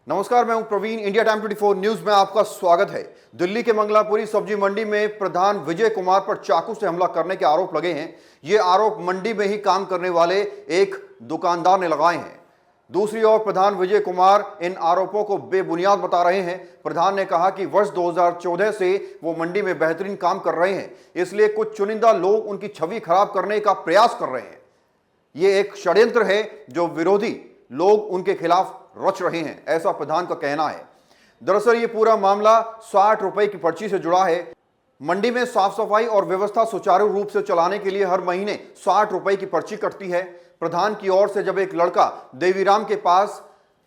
नमस्कार, मैं हूं प्रवीण। इंडिया टाइम 24 न्यूज में आपका स्वागत है। दिल्ली के मंगलापुरी सब्जी मंडी में प्रधान विजय कुमार पर चाकू से हमला करने के आरोप लगे हैं। ये आरोप मंडी में ही काम करने वाले एक दुकानदार ने लगाए हैं। दूसरी ओर प्रधान विजय कुमार इन आरोपों को बेबुनियाद बता रहे हैं। प्रधान ने कहा कि वर्ष 2014 से वो मंडी में बेहतरीन काम कर रहे हैं, इसलिए कुछ चुनिंदा लोग उनकी छवि खराब करने का प्रयास कर रहे हैं। ये एक षड्यंत्र है जो विरोधी लोग उनके खिलाफ रच रहे हैं, ऐसा प्रधान का कहना है। दरअसल ये पूरा मामला 60 रुपए की पर्ची से जुड़ा है। मंडी में साफ सफाई और व्यवस्था सुचारू रूप से चलाने के लिए हर महीने 60 रुपए की पर्ची कटती है। प्रधान की ओर से जब एक लड़का देवीराम के पास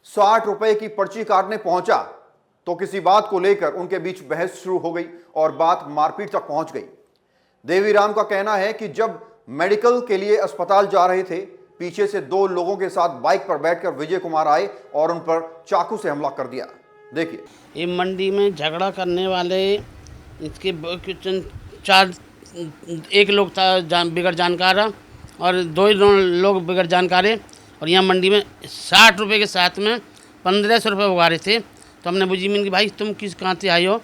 60 रुपए की पर्ची काटने पहुंचा तो किसी बात को लेकर उनके बीच बहस शुरू हो गई और बात मारपीट तक पहुंच गई। देवीराम का कहना है कि जब मेडिकल के लिए अस्पताल जा रहे थे, पीछे से दो लोगों के साथ बाइक पर बैठकर विजय कुमार आए और उन पर चाकू से हमला कर दिया। देखिए, ये मंडी में झगड़ा करने वाले इसके चार एक लोग था बिगड़ जानकार और दो लोग बिगड़ जानकार है। और यहाँ मंडी में 60 रुपये के साथ में 1500 रुपये उगा रहे थे। तो हमने बुझी मैंने कि भाई तुम कहाँ से आए हो?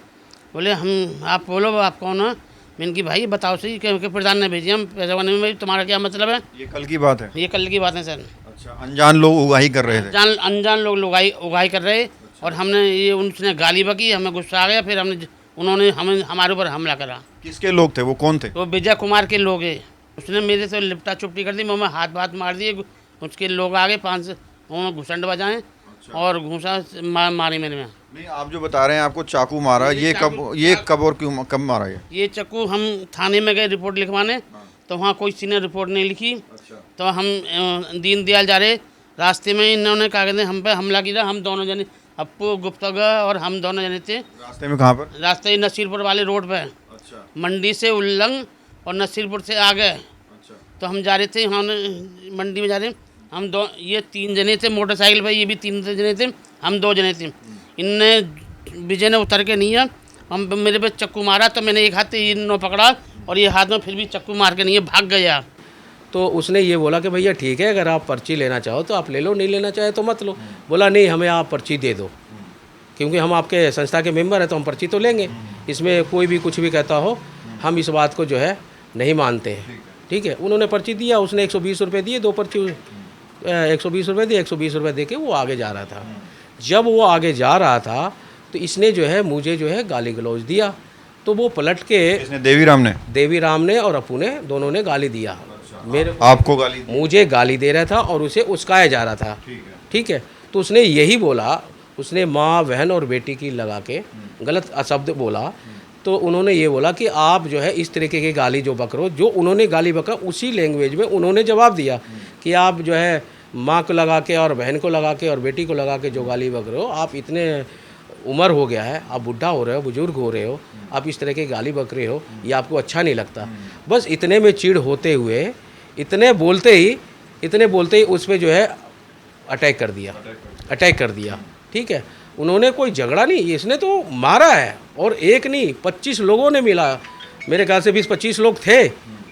बोले हम, आप बोलो आप कौन हो? मैंने कि भाई बताओ सही, क्योंकि प्रधान ने भेजी हम पैसे वाले में, तुम्हारा क्या मतलब है? ये कल की बात है? ये कल की बात है सर। अच्छा, अनजान लोग उगाही कर रहे थे? अनजान लोग उगाही कर रहे। अच्छा। और हमने ये उनसे गाली बकी, हमें गुस्सा आ गया, फिर उन्होंने हमारे ऊपर हमला करा। किसके लोग थे? वो कौन थे? तो विजय कुमार के लोग है। उसने मेरे से लिपटा चुपटी कर दी, मुँह में हाथ मार दिए। उसके लोग आ गए, 5 से उन्होंने घुसंड बजाएं। अच्छा। और घूसा मारी मेरे में। नहीं, आप जो बता रहे हैं आपको चाकू मारा, ये कब और क्यों कब मारा? ये चाकू हम थाने में गए रिपोर्ट लिखवाने। हाँ। तो वहाँ कोई सी ने रिपोर्ट नहीं लिखी। अच्छा। तो हम दीनदयाल जा रहे, रास्ते में इन्होंने क्या कहते हैं हम पे हमला किया। हम दोनों जने, अप्पू गुप्ता और हम दोनों जने थे। रास्ते में कहाँ पर? रास्ते नसीरपुर वाले रोड पे। अच्छा। मंडी से उल्लंघ और नसीरपुर से आ गए। अच्छा। तो हम जा रहे थे, हम मंडी में जा रहे, हम ये 3 जने थे मोटरसाइकिल पे, ये भी 3 जने थे, हम 2 जने थे। इनने विजय ने उतर के नहीं है, हम मेरे पे चक्कू मारा। तो मैंने एक हाथ से इन्हों पकड़ा और ये हाथ में फिर भी चक्कू मार के नहीं है, भाग गया। तो उसने ये बोला कि भैया ठीक है, अगर आप पर्ची लेना चाहो तो आप ले लो, नहीं लेना चाहे तो मत लो। बोला नहीं, हमें आप पर्ची दे दो, क्योंकि हम आपके संस्था के मेंबर हैं तो हम पर्ची तो लेंगे। इसमें कोई भी कुछ भी कहता हो, हम इस बात को जो है नहीं मानते हैं। ठीक है, उन्होंने पर्ची दिया, उसने 120 रुपये दिए, 2 पर्ची 120 रुपये दिए। 120 रुपये दे के वो आगे जा रहा था। जब वो आगे जा रहा था तो इसने जो है मुझे जो है गाली गलौज दिया। तो वो पलट के, इसने देवीराम ने और अपू ने, दोनों ने गाली दिया। मेरे आपको गाली? मुझे गाली दे रहा था और उसे उस्काया जा रहा था। ठीक है, तो उसने यही बोला, उसने माँ बहन और बेटी की लगा के गलत शब्द बोला। तो उन्होंने ये बोला कि आप जो है इस तरीके की गाली जो बक रहे हो, जो उन्होंने गाली बका उसी लैंग्वेज में उन्होंने जवाब दिया कि आप जो है माँ को लगा के और बहन को लगा के और बेटी को लगा के जो गाली बक रहे हो, आप इतने उम्र हो गया है, आप बुढ़ा हो रहे हो, बुजुर्ग हो रहे हो, आप इस तरह के गाली बक रहे हो, ये आपको अच्छा नहीं लगता। बस इतने में चिढ़ होते हुए, इतने बोलते ही उस पर जो है अटैक कर दिया। ठीक है, उन्होंने कोई झगड़ा नहीं, इसने तो मारा है। और एक नहीं, 25 लोगों ने मिला, मेरे ख्याल से 20-25 लोग थे।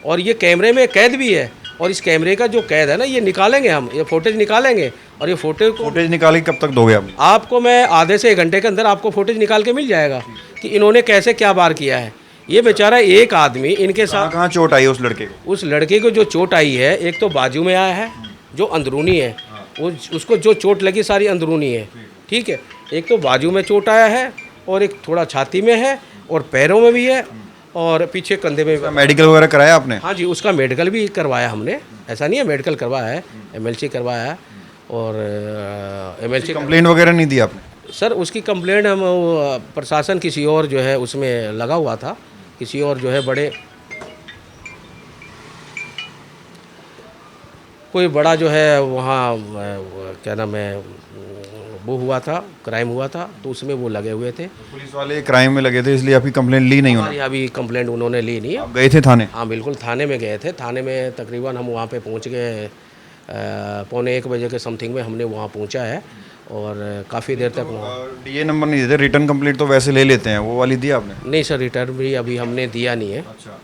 और ये कैमरे में कैद भी है, और इस कैमरे का जो कैद है ना, ये निकालेंगे हम, ये फुटेज निकालेंगे। और ये फुटेज निकाल के कब तक दोगे आप? आपको मैं आधे से 1 घंटे के अंदर आपको फुटेज निकाल के मिल जाएगा कि इन्होंने कैसे क्या वार किया है। ये बेचारा एक आदमी, इनके साथ कहाँ चोट आई उस लड़के को? उस लड़के को जो चोट आई है, एक तो बाजू में आया है जो अंदरूनी है, उसको जो चोट लगी सारी अंदरूनी है। ठीक है, एक तो बाजू में चोट आया है और एक थोड़ा छाती में है और पैरों में भी है और पीछे कंधे में। मेडिकल वगैरह कराया आपने? हाँ जी, उसका मेडिकल भी करवाया हमने, ऐसा नहीं है, मेडिकल करवाया है, MLC करवाया है। और MLC कंप्लेंट वगैरह नहीं दी आपने? सर उसकी कंप्लेंट हम प्रशासन किसी और जो है उसमें लगा हुआ था, किसी और जो है कोई बड़ा जो है वहाँ क्या नाम है, वो हुआ था, क्राइम हुआ था, तो उसमें वो लगे हुए थे। पुलिस वाले क्राइम में लगे थे, इसलिए आपकी कंप्लेंट ली नहीं? हमारी अभी कंप्लेंट उन्होंने ली नहीं है। आप गए थे थाने? हाँ बिल्कुल, थाने में गए थे। थाने में तकरीबन हम वहाँ पे पहुँच गए 1:45 बजे के समथिंग में हमने वहाँ पहुँचा है और काफ़ी देर तक वहाँ। DA नंबर नहीं देते? रिटर्न कंप्लेंट तो वैसे ले लेते हैं, वो वाली दी आपने? नहीं सर, रिटर्न भी अभी हमने दिया नहीं है। अच्छा।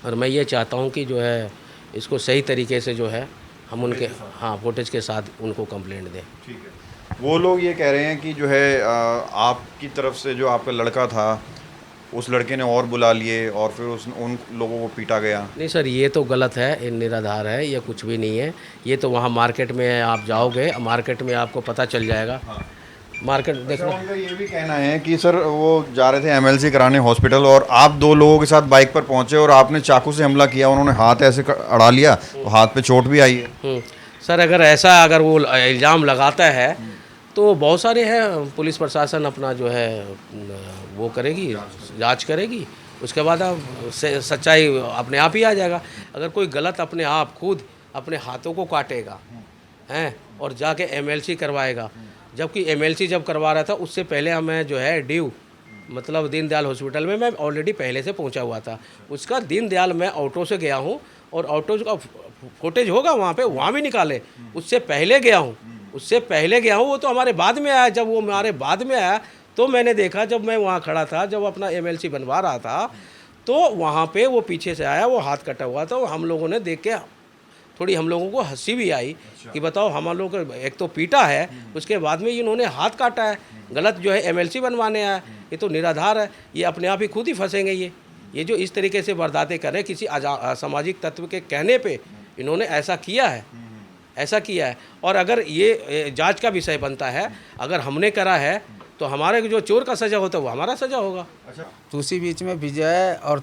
और मैं ये चाहता हूँ कि जो है इसको सही तरीके से जो है हम उनके, हाँ, फुटेज के साथ उनको कंप्लेंट दें। ठीक है। वो लोग ये कह रहे हैं कि जो है आपकी तरफ से जो आपका लड़का था उस लड़के ने और बुला लिए और फिर उन लोगों को पीटा गया। नहीं सर, ये तो गलत है, ये निराधार है, ये कुछ भी नहीं है। ये तो वहाँ मार्केट में आप जाओगे, मार्केट में आपको पता चल जाएगा। मार्केट देखना। उनका ये भी कहना है कि सर वो जा रहे थे एमएलसी कराने हॉस्पिटल और आप दो लोगों के साथ बाइक पर पहुंचे और आपने चाकू से हमला किया, उन्होंने हाथ ऐसे अड़ा लिया तो हाथ पे चोट भी आई है। सर अगर वो इल्ज़ाम लगाता है तो बहुत सारे हैं, पुलिस प्रशासन अपना जो है वो करेगी, जांच करेगी, उसके बाद आप सच्चाई अपने आप ही आ जाएगा। अगर कोई गलत अपने आप खुद अपने हाथों को काटेगा हैं और जाके एमएलसी करवाएगा, जबकि एमएलसी जब करवा रहा था उससे पहले मैं जो है ड्यू मतलब दीनदयाल हॉस्पिटल में मैं ऑलरेडी पहले से पहुंचा हुआ था। उसका दीनदयाल मैं ऑटो से गया हूं और ऑटो का फुटेज होगा वहाँ पे, वहाँ भी निकाले। उससे पहले गया हूँ, वो तो हमारे बाद में आया। जब वो हमारे बाद में आया तो मैंने देखा, जब मैं वहाँ खड़ा था, जब अपना एमएलसी बनवा रहा था, तो वहाँ पे वो पीछे से आया, वो हाथ कटा हुआ था। हम लोगों ने देख के थोड़ी हम लोगों को हंसी भी आई कि बताओ, हम लोग एक तो पीटा है, उसके बाद में इन्होंने हाथ काटा है, गलत जो है एमएलसी बनवाने आया। ये तो निराधार है, ये अपने आप ही खुद ही फंसेंगे। ये जो इस तरीके से वारदातें कर रहे हैं, किसी असामाजिक तत्व के कहने पे इन्होंने ऐसा किया है। और अगर ये जांच का विषय बनता है, अगर हमने करा है तो हमारे जो चोर का सज़ा होता है वो हमारा सज़ा होगा। तो उसी बीच में विजय और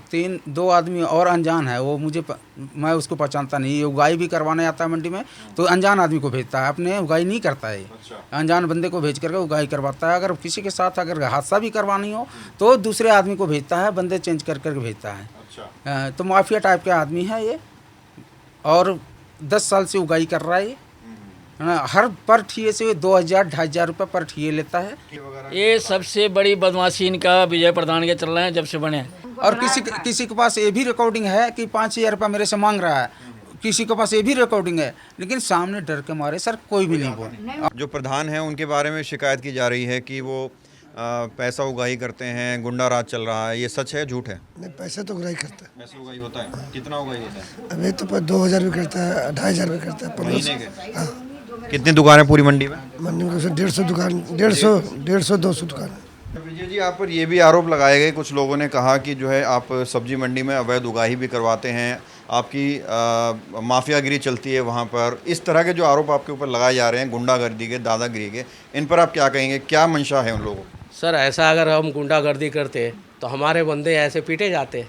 दो आदमी और अनजान है, वो मैं उसको पहचानता नहीं। ये उगाई भी करवाने आता है मंडी में, तो अनजान आदमी को भेजता है, अपने उगाई नहीं करता है। अनजान बंदे को भेज करके उगाई करवाता है। अगर किसी के साथ अगर हादसा भी करवानी हो तो दूसरे आदमी को भेजता है, बंदे चेंज कर करके भेजता है। तो माफिया टाइप के आदमी है ये, और 10 साल से उगाई कर रहा है ये। हर पर ठिए से 2,000-2,500 रुपये पर ठिए लेता है। ये सबसे बड़ी बदमाशी इनका विजय प्रधान के चल रहे हैं जब से बने। और किसी के पास ये भी रिकॉर्डिंग है कि 5,000 रुपये मेरे से मांग रहा है, किसी के पास ये भी रिकॉर्डिंग है, लेकिन सामने डर के मारे सर कोई भी नहीं बोले। जो प्रधान है उनके बारे में शिकायत की जा रही है कि वो पैसा उगाही करते हैं, गुंडा राज चल रहा है, ये सच है झूठ है? नहीं, पैसे तो उगाही करता है। पैसा उगाही होता है? कितना उगाही होता है? अभी तो 2,000 भी करता है, 2,500 भी करता है, 1500। हाँ। कितनी दुकानें पूरी मंडी में? मंडी में 150 दुकान, 150-200 दुकान। विजय जी, आप पर ये भी आरोप लगाए गए, कुछ लोगों ने कहा कि जो है आप सब्जी मंडी में अवैध उगाही भी करवाते हैं, आपकी माफियागिरी चलती है वहाँ पर। इस तरह के जो आरोप आपके ऊपर लगाए जा रहे हैं, गुंडागर्दी के, दादागिरी के, इन पर आप क्या कहेंगे? क्या मंशा है उन लोगों की? सर ऐसा अगर हम गुंडागर्दी करते तो हमारे बंदे ऐसे पीटे जाते,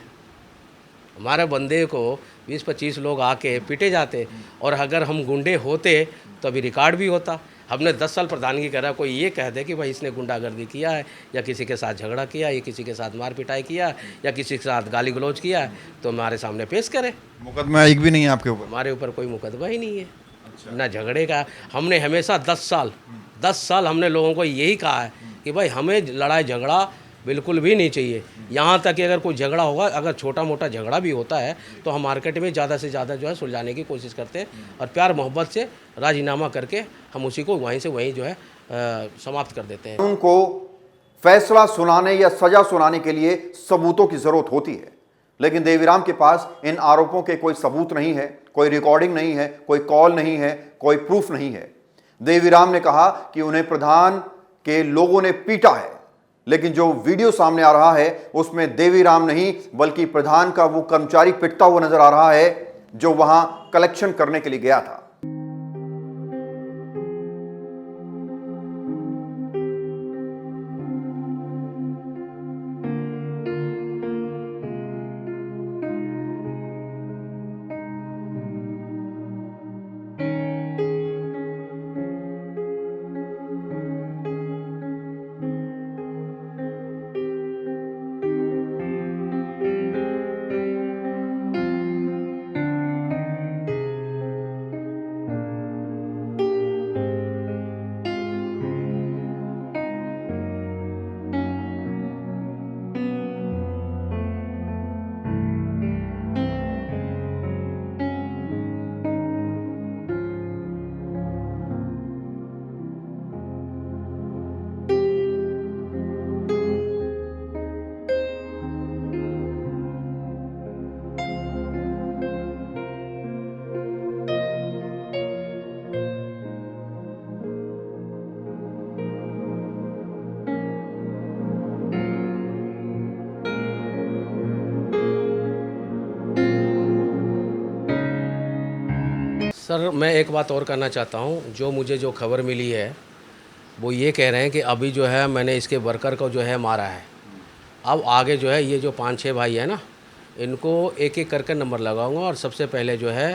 हमारे बंदे को 20-25 लोग आके पीटे जाते। और अगर हम गुंडे होते तो अभी रिकॉर्ड भी होता। हमने 10 साल प्रधानगी करा, कोई ये कह दे कि भाई इसने गुंडागर्दी किया है, या किसी के साथ झगड़ा किया, या किसी के साथ मार पिटाई किया, या किसी के साथ गाली गलौज किया है, तो हमारे सामने पेश करे। मुकदमा एक भी नहीं है आपके ऊपर? हमारे ऊपर कोई मुकदमा ही नहीं है। ना झगड़े का। हमने हमेशा 10 साल हमने लोगों को यही कहा है कि भाई हमें लड़ाई झगड़ा बिल्कुल भी नहीं चाहिए। यहाँ तक कि अगर कोई झगड़ा होगा, अगर छोटा मोटा झगड़ा भी होता है, तो हम मार्केट में ज़्यादा से ज़्यादा जो है सुलझाने की कोशिश करते हैं, और प्यार मोहब्बत से राजीनामा करके हम उसी को वहीं से वहीं जो है समाप्त कर देते हैं। उनको फैसला सुनाने या सजा सुनाने के लिए सबूतों की जरूरत होती है, लेकिन देवीराम के पास इन आरोपों के कोई सबूत नहीं है, कोई रिकॉर्डिंग नहीं है, कोई कॉल नहीं है, कोई प्रूफ नहीं है। देवीराम ने कहा कि उन्हें प्रधान के लोगों ने पीटा है, लेकिन जो वीडियो सामने आ रहा है उसमें देवीराम नहीं बल्कि प्रधान का वो कर्मचारी पिटता हुआ नजर आ रहा है जो वहां कलेक्शन करने के लिए गया था। सर मैं एक बात और करना चाहता हूँ। जो खबर मिली है वो ये कह रहे हैं कि अभी जो है मैंने इसके वर्कर को जो है मारा है। अब आगे जो है ये जो 5-6 भाई है ना, इनको एक एक करके नंबर लगाऊंगा और सबसे पहले जो है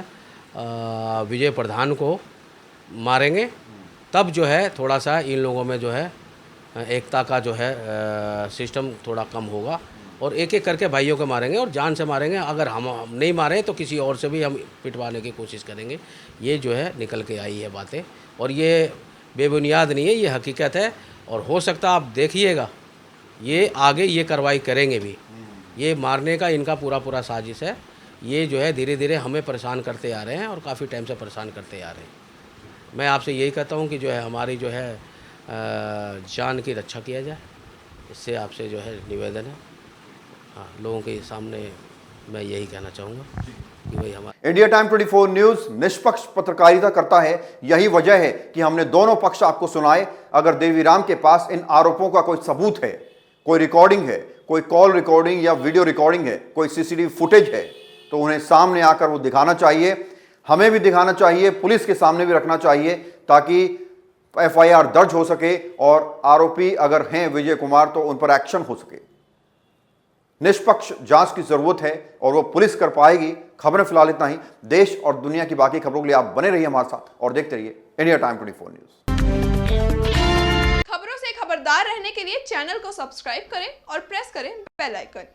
विजय प्रधान को मारेंगे। तब जो है थोड़ा सा इन लोगों में जो है एकता का जो है सिस्टम थोड़ा कम होगा और एक एक करके भाइयों को मारेंगे और जान से मारेंगे। अगर हम नहीं मारें तो किसी और से भी हम पिटवाने की कोशिश करेंगे। ये जो है निकल के आई है बातें और ये बेबुनियाद नहीं है, ये हकीकत है। और हो सकता आप देखिएगा ये आगे ये कार्रवाई करेंगे भी। ये मारने का इनका पूरा साजिश है। ये जो है धीरे धीरे हमें परेशान करते आ रहे हैं और काफ़ी टाइम से परेशान करते आ रहे हैं। मैं आपसे यही कहता हूँ कि जो है हमारी जो है जान की रक्षा किया जाए, इससे आपसे जो है निवेदन है। हाँ, लोगों के सामने मैं यही कहना चाहूँगा कि भाई हमारा इंडिया टाइम 24 न्यूज निष्पक्ष पत्रकारिता करता है। यही वजह है कि हमने दोनों पक्ष आपको सुनाए। अगर देवीराम के पास इन आरोपों का कोई सबूत है, कोई रिकॉर्डिंग है, कोई कॉल रिकॉर्डिंग या वीडियो रिकॉर्डिंग है, कोई सीसीटीवी फुटेज है, तो उन्हें सामने आकर वो दिखाना चाहिए। हमें भी दिखाना चाहिए, पुलिस के सामने भी रखना चाहिए, ताकि एफआईआर दर्ज हो सके और आरोपी अगर हैं विजय कुमार तो उन पर एक्शन हो सके। निष्पक्ष जांच की जरूरत है और वो पुलिस कर पाएगी। खबरें फिलहाल इतना ही। देश और दुनिया की बाकी खबरों के लिए आप बने रहिए हमारे साथ और देखते रहिए इंडिया टाइम 24 न्यूज। खबरों से खबरदार रहने के लिए चैनल को सब्सक्राइब करें और प्रेस करें बेल आइकन।